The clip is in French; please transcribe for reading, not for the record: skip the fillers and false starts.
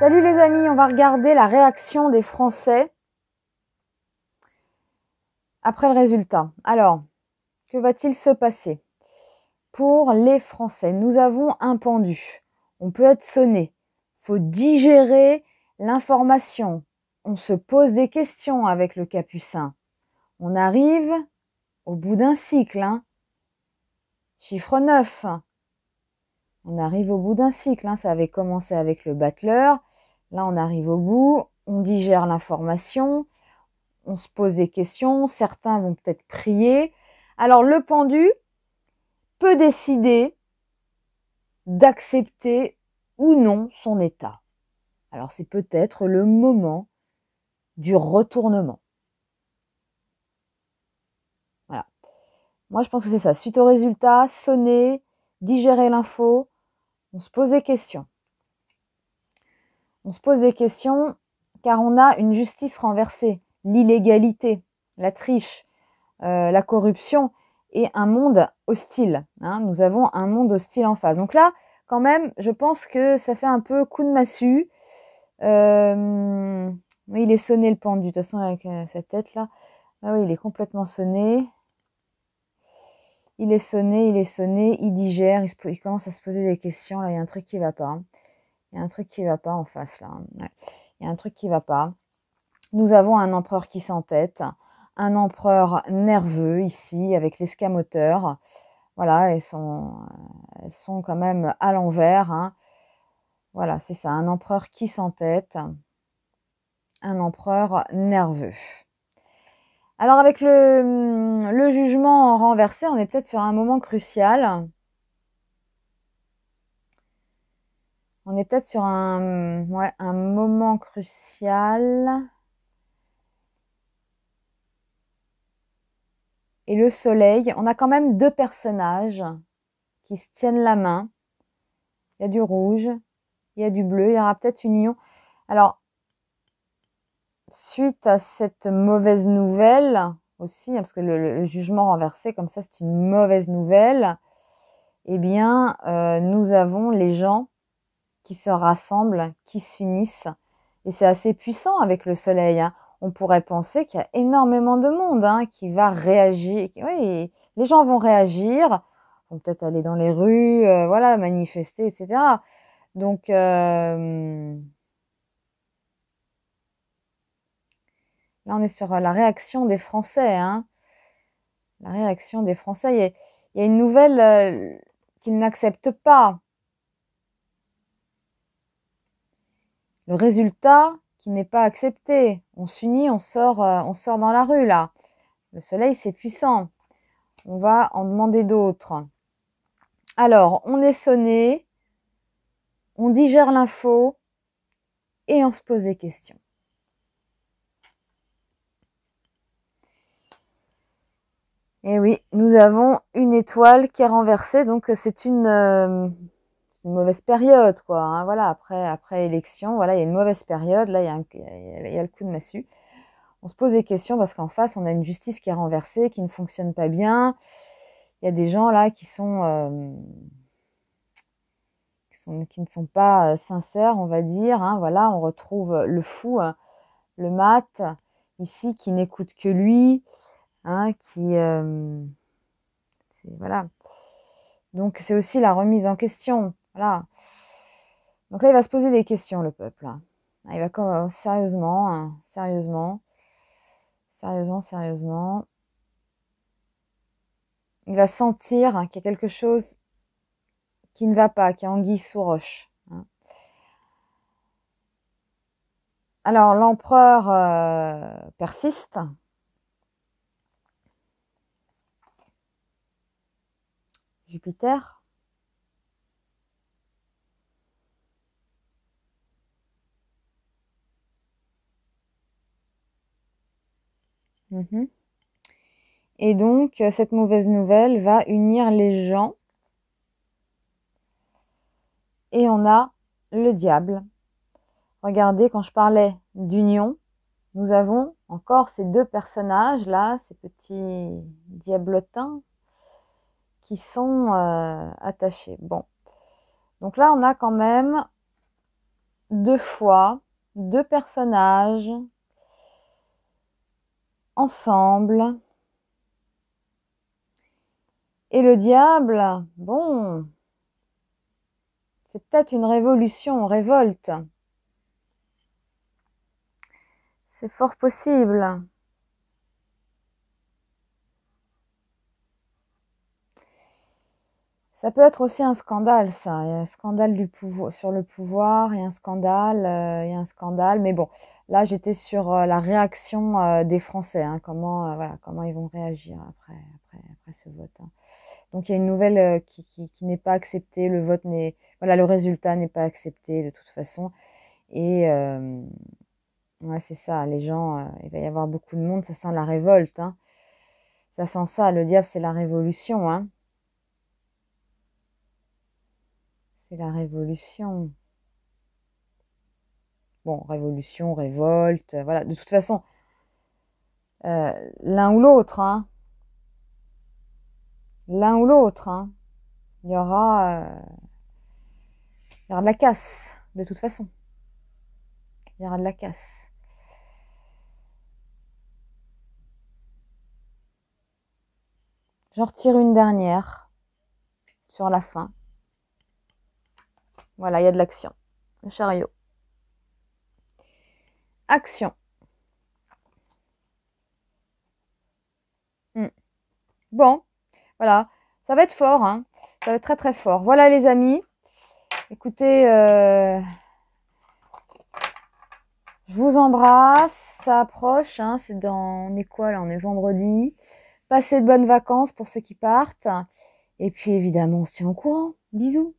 Salut les amis, on va regarder la réaction des Français après le résultat. Alors, que va-t-il se passer? Pour les Français, nous avons un pendu. On peut être sonné. Il faut digérer l'information. On se pose des questions avec le capucin. On arrive au bout d'un cycle. Chiffre 9. On arrive au bout d'un cycle. Ça avait commencé avec le battleur. Là, on arrive au bout. On digère l'information. On se pose des questions. Certains vont peut-être prier. Alors, le pendu peut décider d'accepter ou non son état. Alors, c'est peut-être le moment du retournement. Voilà. Moi, je pense que c'est ça. Suite au résultat, sonner, digérer l'info, on se pose des questions. On se pose des questions car on a une justice renversée, l'illégalité, la triche, la corruption et un monde hostile. Nous avons un monde hostile en face. Donc là, quand même, je pense que ça fait un peu coup de massue. Oui, il est sonné le pendu, de toute façon, avec sa tête là. Ah oui, il est complètement sonné. Il est sonné, il digère, il commence à se poser des questions. Là, il y a un truc qui va pas. Il y a un truc qui va pas en face là. Ouais. Il y a un truc qui va pas. Nous avons un empereur qui s'entête, un empereur nerveux ici avec l'escamoteur. Voilà, elles sont quand même à l'envers. Voilà, c'est ça, un empereur qui s'entête, un empereur nerveux. Alors avec le jugement renversé, on est peut-être sur un moment crucial. On est peut-être sur un moment crucial. Et le soleil, on a quand même deux personnages qui se tiennent la main. Il y a du rouge, il y a du bleu, il y aura peut-être une union. Alors, suite à cette mauvaise nouvelle aussi, parce que le jugement renversé, comme ça, c'est une mauvaise nouvelle, eh bien, nous avons les gens qui se rassemblent, qui s'unissent. Et c'est assez puissant avec le soleil. On pourrait penser qu'il y a énormément de monde qui va réagir. Oui, les gens vont réagir, vont peut-être aller dans les rues, voilà, manifester, etc. Donc, là, on est sur la réaction des Français. La réaction des Français. Il y a une nouvelle qu'ils n'acceptent pas. Le résultat qui n'est pas accepté. On s'unit, on sort dans la rue, là. Le soleil, c'est puissant. On va en demander d'autres. Alors, on est sonné, on digère l'info et on se pose des questions. Et oui, nous avons une étoile qui est renversée, donc c'est une mauvaise période, quoi. Voilà, après élection, voilà, il y a une mauvaise période. Là, il y a le coup de massue. On se pose des questions parce qu'en face, on a une justice qui est renversée, qui ne fonctionne pas bien. Il y a des gens là qui ne sont pas sincères, on va dire. Voilà, on retrouve le fou, le mat, ici, qui n'écoute que lui, voilà. Donc c'est aussi la remise en question. Voilà. Donc là, il va se poser des questions, le peuple. Il va sérieusement. Il va sentir qu'il y a quelque chose qui ne va pas, qui est anguille sous roche. Alors, l'empereur persiste. Jupiter. Et donc, cette mauvaise nouvelle va unir les gens. Et on a le diable. Regardez, quand je parlais d'union, nous avons encore ces deux personnages-là, ces petits diablotins qui sont attachés. Bon. Donc là, on a quand même deux fois, deux personnages ensemble. Et le diable, bon, c'est peut-être une révolution, révolte. C'est fort possible. Ça peut être aussi un scandale, ça. Il y a un scandale du pouvoir, sur le pouvoir, il y a un scandale, il y a un scandale. Mais bon, là, j'étais sur la réaction des Français, hein, comment, voilà, comment ils vont réagir après ce vote. Hein. Donc, il y a une nouvelle qui n'est pas acceptée. Le vote n'est, voilà, le résultat n'est pas accepté de toute façon. Et ouais, c'est ça. Les gens, il va y avoir beaucoup de monde. Ça sent la révolte. Hein. Ça sent ça. Le diable, c'est la révolution. Hein. C'est la révolution. Bon, révolution, révolte, voilà. De toute façon, l'un ou l'autre, hein. L'un ou l'autre, hein. Il y aura de la casse, de toute façon. Il y aura de la casse. J'en retire une dernière sur la fin. Voilà, il y a de l'action. Le chariot. Action. Bon, voilà. Ça va être fort, hein. Ça va être très très fort. Voilà les amis. Écoutez, je vous embrasse. Ça approche, hein. C'est dans... On est quoi là? On est vendredi. Passez de bonnes vacances pour ceux qui partent. Et puis évidemment, on se tient au courant. Bisous.